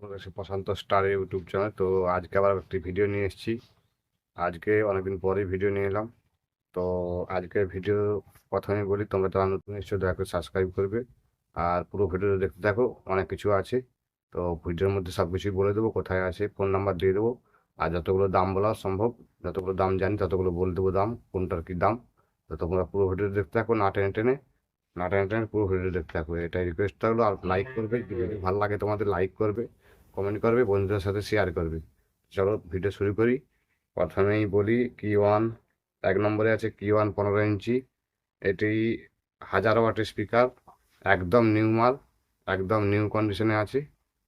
তোমাদের কাছে প্রশান্ত star YouTube channel. তো আজকে আবার একটি ভিডিও নিয়ে এসেছি। আজকে অনেকদিন পরে ভিডিও নিয়ে এলাম। তো আজকের ভিডিও প্রথমে বলি, তোমরা যারা নতুন এসেছো দয়া করে সাবস্ক্রাইব করবে আর পুরো ভিডিও দেখতে থাকো। অনেক কিছু আছে, তো ভিডিওর মধ্যে সব কিছুই বলে দেবো, কোথায় আছে ফোন নাম্বার দিয়ে দেবো। আর যতগুলো দাম বলা সম্ভব, যতগুলো দাম জানি ততগুলো বলে দেবো দাম, কোনটার কি দাম। তো তোমরা পুরো ভিডিও দেখতে থাকো, না টেনে টেনে, না টেনে টেনে পুরো ভিডিও দেখতে থাকো, এটাই রিকোয়েস্ট থাকলো। আর লাইক করবে, যদি ভিডিও ভালো লাগে তোমাদের লাইক করবে, কমেন্ট করবে, বন্ধুদের সাথে শেয়ার করবে। চলো ভিডিও শুরু করি। প্রথমেই বলি কি ওয়ান, এক নম্বরে আছে কি ওয়ান 15 ইঞ্চি। এটি 1000 ওয়াটের স্পিকার, একদম নিউ মাল, একদম নিউ কন্ডিশনে আছে।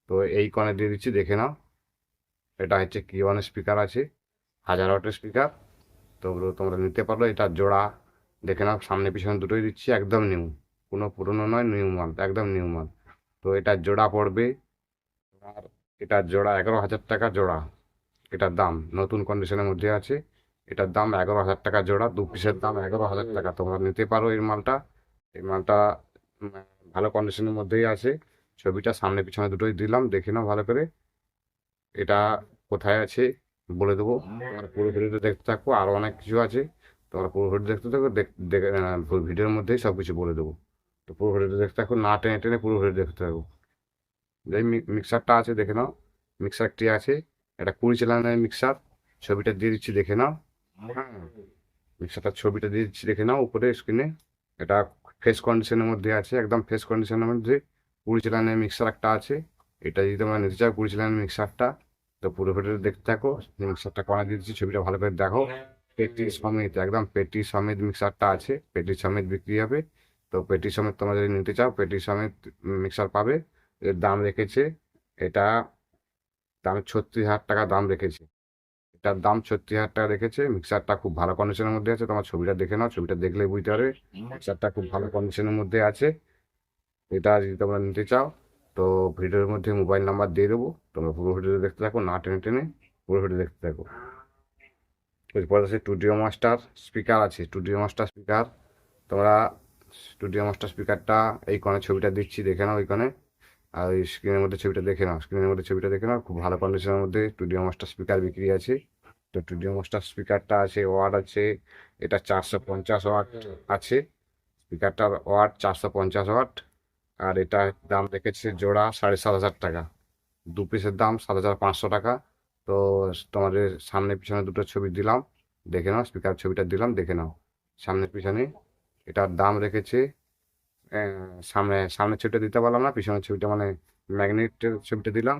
তো এই কনে দিয়ে দিচ্ছি, দেখে নাও। এটা হচ্ছে কি ওয়ানের স্পিকার আছে, 1000 ওয়াটের স্পিকার। তো তোমরা নিতে পারো। এটা জোড়া দেখে নাও, সামনে পিছনে দুটোই দিচ্ছি, একদম নিউ, কোনো পুরনো নয়, নিউ মাল, একদম নিউ মাল। তো এটার জোড়া পড়বে, আর এটার জোড়া 11,000 টাকা জোড়া। এটার দাম নতুন কন্ডিশনের মধ্যে আছে। এটার দাম 11,000 টাকা জোড়া, 2 পিসের দাম 11,000 টাকা। তোমরা নিতে পারো এই মালটা। এই মালটা উম, ভালো কন্ডিশনের মধ্যেই আছে। ছবিটা সামনে পিছনে দুটোই দিলাম, দেখে নাও ভালো করে। এটা কোথায় আছে বলে দেবো। তোমার পুরো ভিডিওটা দেখতে থাকো, আরও অনেক কিছু আছে। তোমরা পুরো ভিডিও দেখতে থাকো, দেখে পুরো ভিডিওর মধ্যেই সব কিছু বলে দেবো। তো পুরো ভিডিওটা দেখতে থাকো, না টেনে টেনে পুরো ভিডিও দেখতে থাকো। যে মিক্সারটা আছে দেখে নাও, মিক্সারটি আছে। এটা 20 চালানের মিক্সার, ছবিটা দিয়ে দিচ্ছি দেখে নাও। হ্যাঁ, মিক্সারটার ছবিটা দিয়ে দিচ্ছি দেখে নাও উপরে স্ক্রিনে। এটা ফ্রেশ কন্ডিশনের মধ্যে আছে, একদম ফ্রেশ কন্ডিশনের মধ্যে। 20 চালানের মিক্সার একটা আছে। এটা যদি তোমরা নিতে চাও 20 চালানের মিক্সারটা, তো পুরো ভিডিও দেখতে থাকো। মিক্সারটা করা দিয়ে দিচ্ছি, ছবিটা ভালো করে দেখো। পেটি সমেত, একদম পেটি সমেত মিক্সারটা আছে, পেটি সমেত বিক্রি হবে। তো পেটি সমেত তোমরা যদি নিতে চাও, পেটি সমেত মিক্সার পাবে। এর দাম রেখেছে, এটা দাম 36,000 টাকা দাম রেখেছে। এটার দাম 36,000 টাকা রেখেছে। মিক্সারটা খুব ভালো কন্ডিশনের মধ্যে আছে, তোমার ছবিটা দেখে নাও, ছবিটা দেখলেই বুঝতে পারবে মিক্সারটা খুব ভালো কন্ডিশনের মধ্যে আছে। এটা যদি তোমরা নিতে চাও, তো ভিডিওর মধ্যে মোবাইল নাম্বার দিয়ে দেবো। তোমরা পুরো ভিডিও দেখতে থাকো, না টেনে টেনে পুরো ভিডিও দেখতে থাকো। এরপর আছে স্টুডিও মাস্টার স্পিকার আছে, স্টুডিও মাস্টার স্পিকার। তোমরা স্টুডিও মাস্টার স্পিকারটা এই কনে ছবিটা দিচ্ছি দেখে নাও, ওই কনে। আর ওই স্ক্রিনের মধ্যে ছবিটা দেখে নাও, স্ক্রিনের মধ্যে ছবিটা দেখে নাও। খুব ভালো কন্ডিশনের মধ্যে স্টুডিও মাস্টার স্পিকার বিক্রি আছে। তো স্টুডিও মাস্টার স্পিকারটা আছে, ওয়াট আছে, এটা 450 ওয়াট আছে। স্পিকারটার ওয়াট 450 ওয়াট। আর এটা দাম রেখেছে জোড়া 7,500 টাকা, 2 পিসের দাম 7,500 টাকা। তো তোমাদের সামনে পিছনে দুটো ছবি দিলাম, দেখে নাও। স্পিকার ছবিটা দিলাম, দেখে নাও সামনে পিছনে। এটার দাম রেখেছে, সামনের ছবিটা দিতে পারলাম না, পিছনের ছবিটা মানে ম্যাগনেটের ছবিটা দিলাম,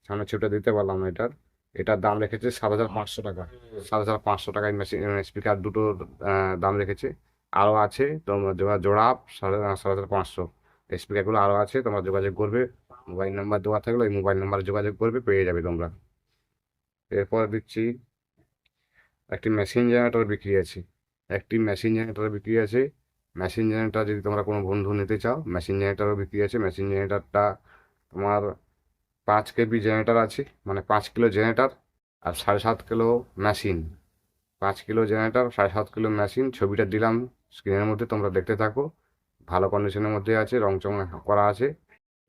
সামনের ছবিটা দিতে পারলাম না। এটার দাম রেখেছে 7,500 টাকা, 7,500 টাকায় মেশিন স্পিকার দুটো দাম রেখেছে। আরও আছে, তোমরা জোড়া 7,500। স্পিকারগুলো আরও আছে, তোমরা যোগাযোগ করবে। মোবাইল নাম্বার দেওয়া থাকলে ওই মোবাইল নাম্বারে যোগাযোগ করবে, পেয়ে যাবে তোমরা। এরপর দিচ্ছি একটি মেশিন জেনারেটর বিক্রি আছে, একটি মেশিন জেনারেটর বিক্রি আছে। মেশিন জেনারেটর যদি তোমরা কোনো বন্ধু নিতে চাও, মেশিন জেনারেটরও বিক্রি আছে। মেশিন জেনারেটরটা তোমার 5 কেবি জেনারেটর আছে, মানে 5 কিলো জেনারেটর আর 7.5 kilo machine. 5 kilo generator, 7.5 kilo machine. ছবিটা দিলাম স্ক্রিনের মধ্যে, তোমরা দেখতে থাকো। ভালো কন্ডিশনের মধ্যে আছে, রং চং করা আছে।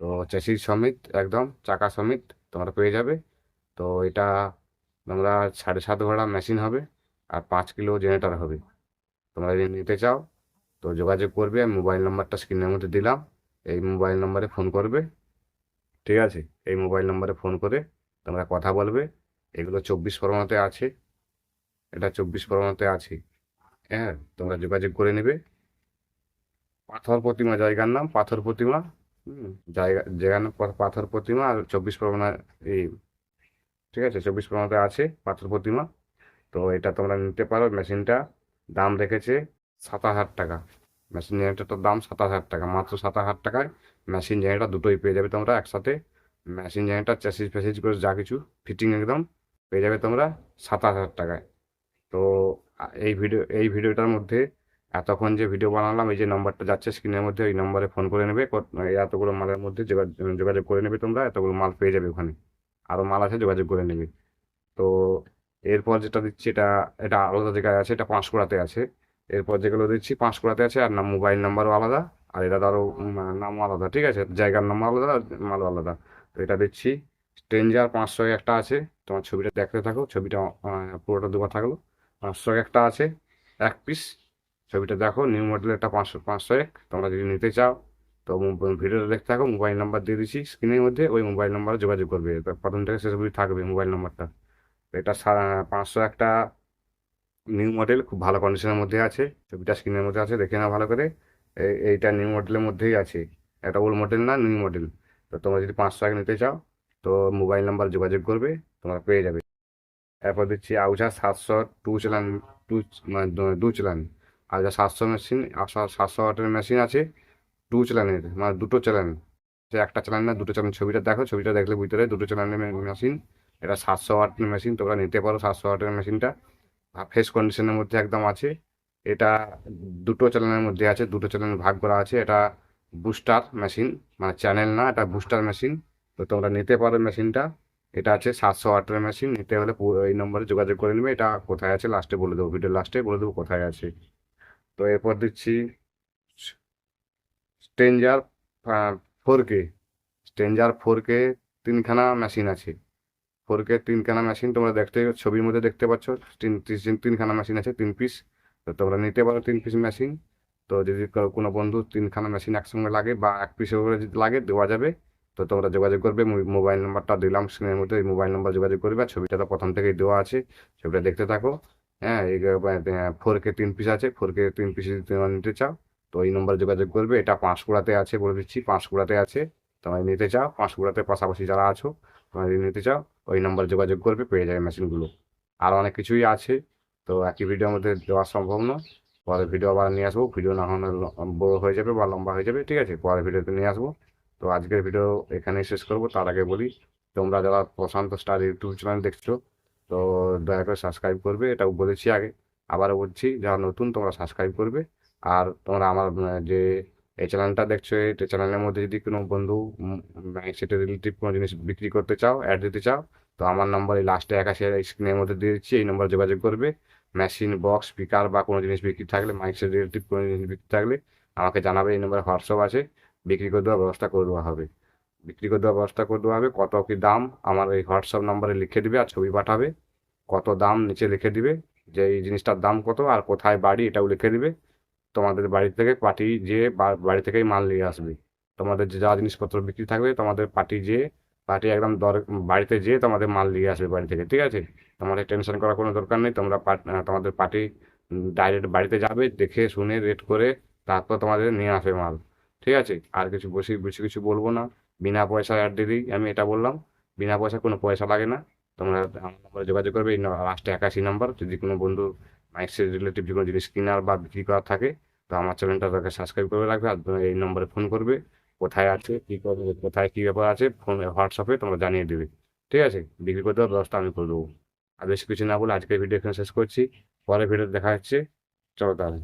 তো চেসিস সমেত, একদম চাকা সমেত তোমরা পেয়ে যাবে। তো এটা তোমরা 7.5 ঘোড়া মেশিন হবে, আর 5 কিলো জেনারেটর হবে। তোমরা যদি নিতে চাও তো যোগাযোগ করবে, আমি মোবাইল নাম্বারটা স্ক্রিনের মধ্যে দিলাম, এই মোবাইল নাম্বারে ফোন করবে। ঠিক আছে, এই মোবাইল নাম্বারে ফোন করে তোমরা কথা বলবে। এগুলো 24 পরগনাতে আছে, এটা 24 পরগনাতে আছে। হ্যাঁ, তোমরা যোগাযোগ করে নেবে। পাথর প্রতিমা জায়গার নাম, পাথর প্রতিমা। হুম, জায়গার নাম পাথর প্রতিমা, আর 24 পরগনা এই, ঠিক আছে, 24 পরগনাতে আছে পাথর প্রতিমা। তো এটা তোমরা নিতে পারো। মেশিনটা দাম রেখেছে 7,000 টাকা। মেশিন জেনারেটরটার দাম 7,000 টাকা, মাত্র 7,000 টাকায় মেশিন জেনারেটর দুটোই পেয়ে যাবে তোমরা একসাথে। মেশিন জেনারেটর চ্যাসিস ফ্যাসিস করে যা কিছু ফিটিং একদম পেয়ে যাবে তোমরা 7,000 টাকায়। তো এই ভিডিওটার মধ্যে এতক্ষণ যে ভিডিও বানালাম, এই যে নম্বরটা যাচ্ছে স্ক্রিনের মধ্যে, ওই নম্বরে ফোন করে নেবে। এই এতগুলো মালের মধ্যে যোগাযোগ করে নেবে তোমরা, এতগুলো মাল পেয়ে যাবে ওখানে। আরও মাল আছে, যোগাযোগ করে নেবে। তো এরপর যেটা দিচ্ছি, এটা এটা আলাদা জায়গায় আছে, এটা পাঁশকুড়াতে আছে। এরপর যেগুলো দিচ্ছি পাঁশকুড়াতে আছে, আর মোবাইল নাম্বারও আলাদা, আর এটা আরও নামও আলাদা। ঠিক আছে, জায়গার নাম আলাদা, মালও আলাদা। তো এটা দিচ্ছি স্ট্রেঞ্জার 500 একটা আছে, তোমার ছবিটা দেখতে থাকো, ছবিটা পুরোটা দেওয়া থাকলো। 500 একটা আছে, এক পিস। ছবিটা দেখো, নিউ মডেলের একটা 500 তোমরা যদি নিতে চাও তো ভিডিওটা দেখতে থাকো। মোবাইল নাম্বার দিয়ে দিচ্ছি স্ক্রিনের মধ্যে, ওই মোবাইল নাম্বারে যোগাযোগ করবে, এবার প্রথম থেকে শেষ অবধি থাকবে মোবাইল নাম্বারটা। এটা 500 একটা নিউ মডেল, খুব ভালো কন্ডিশনের মধ্যে আছে, ছবিটা স্ক্রিনের মধ্যে আছে, দেখে নাও ভালো করে। এইটা নিউ মডেলের মধ্যেই আছে, এটা ওল্ড মডেল না, নিউ মডেল। তো তোমরা যদি 500 এক নিতে চাও তো মোবাইল নাম্বার যোগাযোগ করবে, তোমরা পেয়ে যাবে। এরপর দিচ্ছি আউজা 700 টু চালান, টু মানে দু চালান। আউজা 700 মেশিন, 700 ওয়াটের মেশিন আছে, টু চালানের, মানে দুটো চালান। সে একটা চালান না, দুটো চালান। ছবিটা দেখো, ছবিটা দেখলে বুঝতে পারবে দুটো চালানের মেশিন। এটা 700 ওয়াটের মেশিন, তোমরা নিতে পারো 700 ওয়াটের মেশিনটা। ফ্রেশ কন্ডিশনের মধ্যে একদম আছে। এটা দুটো চ্যানেলের মধ্যে আছে, দুটো চ্যানেল ভাগ করা আছে। এটা বুস্টার মেশিন, মানে চ্যানেল না, এটা বুস্টার মেশিন। তো তোমরা নিতে পারো মেশিনটা। এটা আছে 700 ওয়াটের মেশিন, নিতে হলে এই নম্বরে যোগাযোগ করে নেবে। এটা কোথায় আছে লাস্টে বলে দেবো, ভিডিওর লাস্টে বলে দেবো কোথায় আছে। তো এরপর দিচ্ছি স্ট্রেঞ্জার 4K। স্ট্রেঞ্জার 4K তিনখানা মেশিন আছে। 4K তিনখানা মেশিন তোমরা দেখতে, ছবির মধ্যে দেখতে পাচ্ছ, তিনখানা মেশিন আছে, 3 পিস। তো তোমরা নিতে পারো 3 পিস মেশিন। তো যদি কোনো বন্ধু তিনখানা মেশিন একসঙ্গে লাগে বা এক পিসের উপরে যদি লাগে, দেওয়া যাবে। তো তোমরা যোগাযোগ করবে, মোবাইল নাম্বারটা দিলাম স্ক্রিনের মধ্যে, এই মোবাইল নাম্বার যোগাযোগ করবে। আর ছবিটা তো প্রথম থেকেই দেওয়া আছে, ছবিটা দেখতে থাকো। হ্যাঁ, এই 4K 3 পিস আছে, 4K 3 পিস যদি তোমরা নিতে চাও তো এই নম্বরে যোগাযোগ করবে। এটা পাঁশকুড়াতে আছে, বলে দিচ্ছি, পাঁশকুড়াতে আছে। তোমরা নিতে চাও, পাঁশকুড়াতে পাশাপাশি যারা আছো, তোমরা যদি নিতে চাও ওই নাম্বারে যোগাযোগ করবে, পেয়ে যাবে মেশিনগুলো। আর অনেক কিছুই আছে, তো একই ভিডিওর মধ্যে দেওয়া সম্ভব নয়। পরে ভিডিও আবার নিয়ে আসবো, ভিডিও না হলে বড় হয়ে যাবে বা লম্বা হয়ে যাবে, ঠিক আছে, পরে ভিডিওতে নিয়ে আসবো। তো আজকের ভিডিও এখানেই শেষ করবো। তার আগে বলি, তোমরা যারা প্রশান্ত স্টার ইউটিউব চ্যানেল দেখছো তো দয়া করে সাবস্ক্রাইব করবে, এটাও বলেছি আগে, আবারও বলছি, যারা নতুন তোমরা সাবস্ক্রাইব করবে। আর তোমরা আমার যে এই চ্যানেলটা দেখছো, এই চ্যানেলের মধ্যে যদি কোনো বন্ধু সেটা রিলেটিভ কোনো জিনিস বিক্রি করতে চাও, অ্যাড দিতে চাও, তো আমার নাম্বার এই লাস্টে 81 স্ক্রিনের মধ্যে দিয়ে দিচ্ছি, এই নম্বরে যোগাযোগ করবে। মেশিন, বক্স, স্পিকার বা কোনো জিনিস বিক্রি থাকলে, মাইক সেট রিলেটিভ কোনো জিনিস বিক্রি থাকলে আমাকে জানাবে, এই নম্বরে হোয়াটসঅ্যাপ আছে, বিক্রি করে দেওয়ার ব্যবস্থা করে দেওয়া হবে। বিক্রি করে দেওয়ার ব্যবস্থা করে দেওয়া হবে। কত কি দাম আমার এই হোয়াটসঅ্যাপ নাম্বারে লিখে দিবে আর ছবি পাঠাবে। কত দাম নিচে লিখে দিবে, যে এই জিনিসটার দাম কত আর কোথায় বাড়ি এটাও লিখে দিবে। তোমাদের বাড়ি থেকে পার্টি যেয়ে বাড়ি থেকেই মাল নিয়ে আসবে। তোমাদের যে যা জিনিসপত্র বিক্রি থাকবে, তোমাদের পার্টি একদম বাড়িতে যেয়ে তোমাদের মাল নিয়ে আসবে বাড়ি থেকে, ঠিক আছে। তোমাদের টেনশন করার কোনো দরকার নেই। তোমরা তোমাদের পার্টি ডাইরেক্ট বাড়িতে যাবে, দেখে শুনে রেট করে তারপর তোমাদের নিয়ে আসবে মাল, ঠিক আছে। আর কিছু বেশি বেশি কিছু বলবো না, বিনা পয়সায় অ্যাড দিলেই আমি এটা বললাম। বিনা পয়সা, কোনো পয়সা লাগে না। তোমরা আমার নম্বরে যোগাযোগ করবে, এই লাস্টে 81 নাম্বার। যদি কোনো বন্ধু মাইক্সের রিলেটিভ যে কোনো জিনিস কেনার বা বিক্রি করার থাকে তো আমার চ্যানেলটা তাকে সাবস্ক্রাইব করে রাখবে। আর এই নম্বরে ফোন করবে, কোথায় আছে কী করবে, কোথায় কী ব্যাপার আছে, ফোন হোয়াটসঅ্যাপে তোমরা জানিয়ে দেবে, ঠিক আছে। বিক্রি করে দেওয়ার ব্যবস্থা আমি করে দেবো। আর বেশি কিছু না বলে আজকের ভিডিও এখানে শেষ করছি, পরের ভিডিও দেখা হচ্ছে। চলো তাহলে।